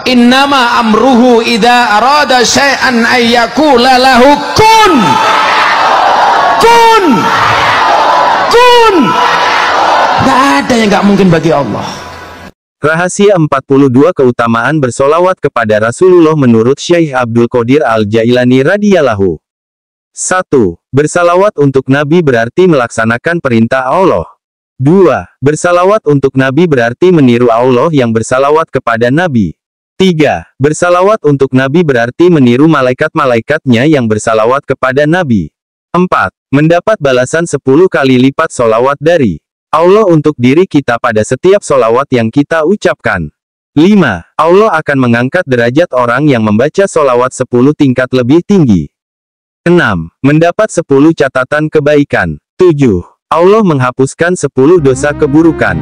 innama amruhu idza arada syai'an ayyakula lahu kun. Gak ada yang gak mungkin bagi Allah. Rahasia 42 keutamaan bersolawat kepada Rasulullah menurut Syekh Abdul Qadir Al-Jailani radhiyallahu. 1. Bersalawat untuk Nabi berarti melaksanakan perintah Allah. 2. Bersalawat untuk Nabi berarti meniru Allah yang bersalawat kepada Nabi. 3. Bersalawat untuk Nabi berarti meniru malaikat-malaikatnya yang bersalawat kepada Nabi. 4. Mendapat balasan 10 kali lipat solawat dari Allah untuk diri kita pada setiap solawat yang kita ucapkan. 5. Allah akan mengangkat derajat orang yang membaca solawat 10 tingkat lebih tinggi. 6. Mendapat 10 catatan kebaikan. 7. Allah menghapuskan 10 dosa keburukan.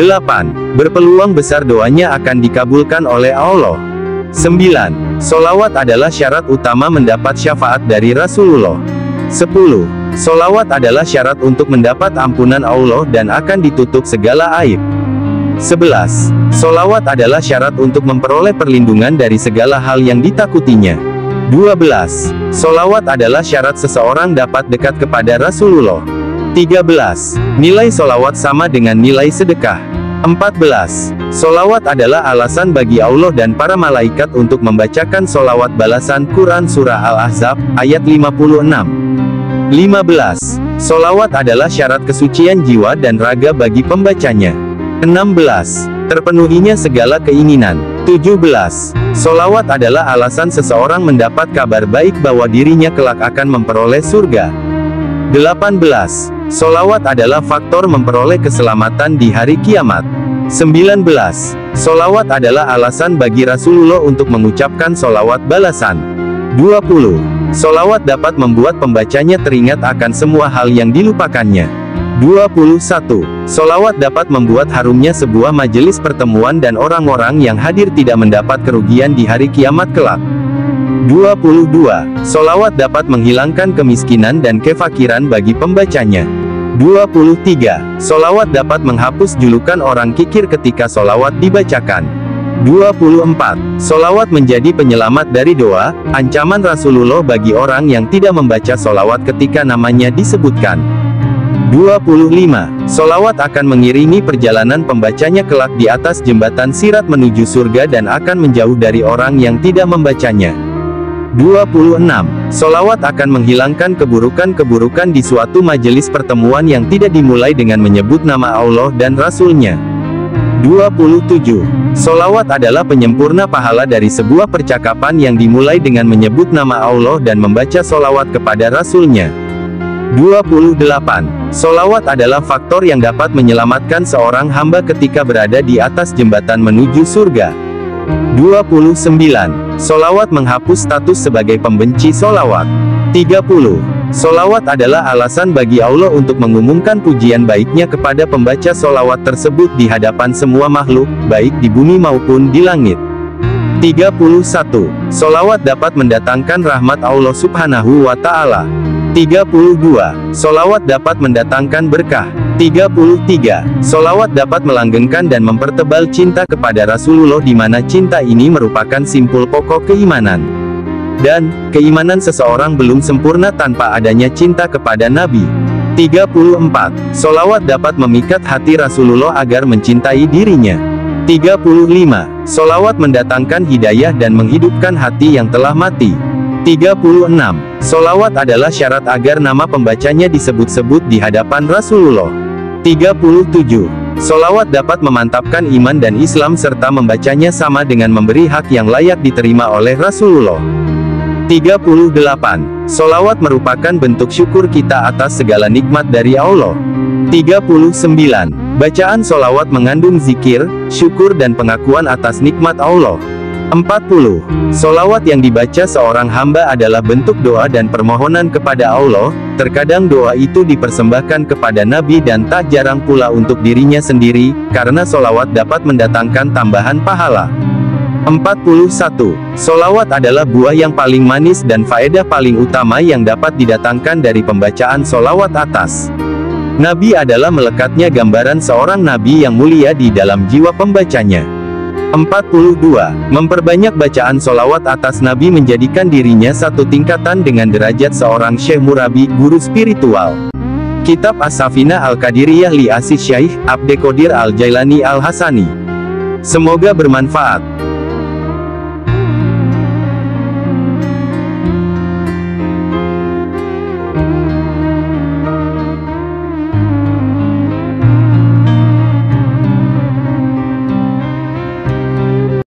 8. Berpeluang besar doanya akan dikabulkan oleh Allah. 9. Solawat adalah syarat utama mendapat syafaat dari Rasulullah. 10. Solawat adalah syarat untuk mendapat ampunan Allah dan akan ditutup segala aib. 11. Solawat adalah syarat untuk memperoleh perlindungan dari segala hal yang ditakutinya. 12. Solawat adalah syarat seseorang dapat dekat kepada Rasulullah. 13. Nilai solawat sama dengan nilai sedekah. 14. Solawat adalah alasan bagi Allah dan para malaikat untuk membacakan solawat balasan Quran Surah Al-Ahzab, ayat 56. 15. Solawat adalah syarat kesucian jiwa dan raga bagi pembacanya. 16. Terpenuhinya segala keinginan. 17. Solawat adalah alasan seseorang mendapat kabar baik bahwa dirinya kelak akan memperoleh surga. 18. Solawat adalah faktor memperoleh keselamatan di hari kiamat. 19. Solawat adalah alasan bagi Rasulullah untuk mengucapkan solawat balasan. 20. Solawat dapat membuat pembacanya teringat akan semua hal yang dilupakannya. 21. Solawat dapat membuat harumnya sebuah majelis pertemuan dan orang-orang yang hadir tidak mendapat kerugian di hari kiamat kelak. 22. Solawat dapat menghilangkan kemiskinan dan kefakiran bagi pembacanya. 23. Solawat dapat menghapus julukan orang kikir ketika solawat dibacakan. 24. Solawat menjadi penyelamat dari doa, ancaman Rasulullah bagi orang yang tidak membaca solawat ketika namanya disebutkan. 25. Solawat akan mengiringi perjalanan pembacanya kelak di atas jembatan sirat menuju surga dan akan menjauh dari orang yang tidak membacanya. 26. Solawat akan menghilangkan keburukan-keburukan di suatu majelis pertemuan yang tidak dimulai dengan menyebut nama Allah dan Rasul-Nya. 27. Solawat adalah penyempurna pahala dari sebuah percakapan yang dimulai dengan menyebut nama Allah dan membaca solawat kepada Rasul-Nya. 28. Solawat adalah faktor yang dapat menyelamatkan seorang hamba ketika berada di atas jembatan menuju surga. 29. Solawat menghapus status sebagai pembenci solawat. 30. Solawat adalah alasan bagi Allah untuk mengumumkan pujian baiknya kepada pembaca solawat tersebut di hadapan semua makhluk, baik di bumi maupun di langit. 31. Solawat dapat mendatangkan rahmat Allah Subhanahu wa Ta'ala. 32. Solawat dapat mendatangkan berkah. 33. Solawat dapat melanggengkan dan mempertebal cinta kepada Rasulullah di mana cinta ini merupakan simpul pokok keimanan. Dan, keimanan seseorang belum sempurna tanpa adanya cinta kepada Nabi. 34. Solawat dapat memikat hati Rasulullah agar mencintai dirinya. 35. Solawat mendatangkan hidayah dan menghidupkan hati yang telah mati. 36. Solawat adalah syarat agar nama pembacanya disebut-sebut di hadapan Rasulullah. 37. Solawat dapat memantapkan iman dan Islam serta membacanya sama dengan memberi hak yang layak diterima oleh Rasulullah. 38. Solawat merupakan bentuk syukur kita atas segala nikmat dari Allah. 39. Bacaan solawat mengandung zikir, syukur dan pengakuan atas nikmat Allah. 40. Solawat yang dibaca seorang hamba adalah bentuk doa dan permohonan kepada Allah. Terkadang doa itu dipersembahkan kepada Nabi dan tak jarang pula untuk dirinya sendiri, karena solawat dapat mendatangkan tambahan pahala. 41. Solawat adalah buah yang paling manis dan faedah paling utama yang dapat didatangkan dari pembacaan solawat atas Nabi adalah melekatnya gambaran seorang Nabi yang mulia di dalam jiwa pembacanya. 42. Memperbanyak bacaan solawat atas Nabi menjadikan dirinya satu tingkatan dengan derajat seorang syekh murabi, guru spiritual. Kitab As-Safina Al-Qadiriyah li Asis Syaikh Abdul Qadir Al-Jailani Al-Hasani. Semoga bermanfaat.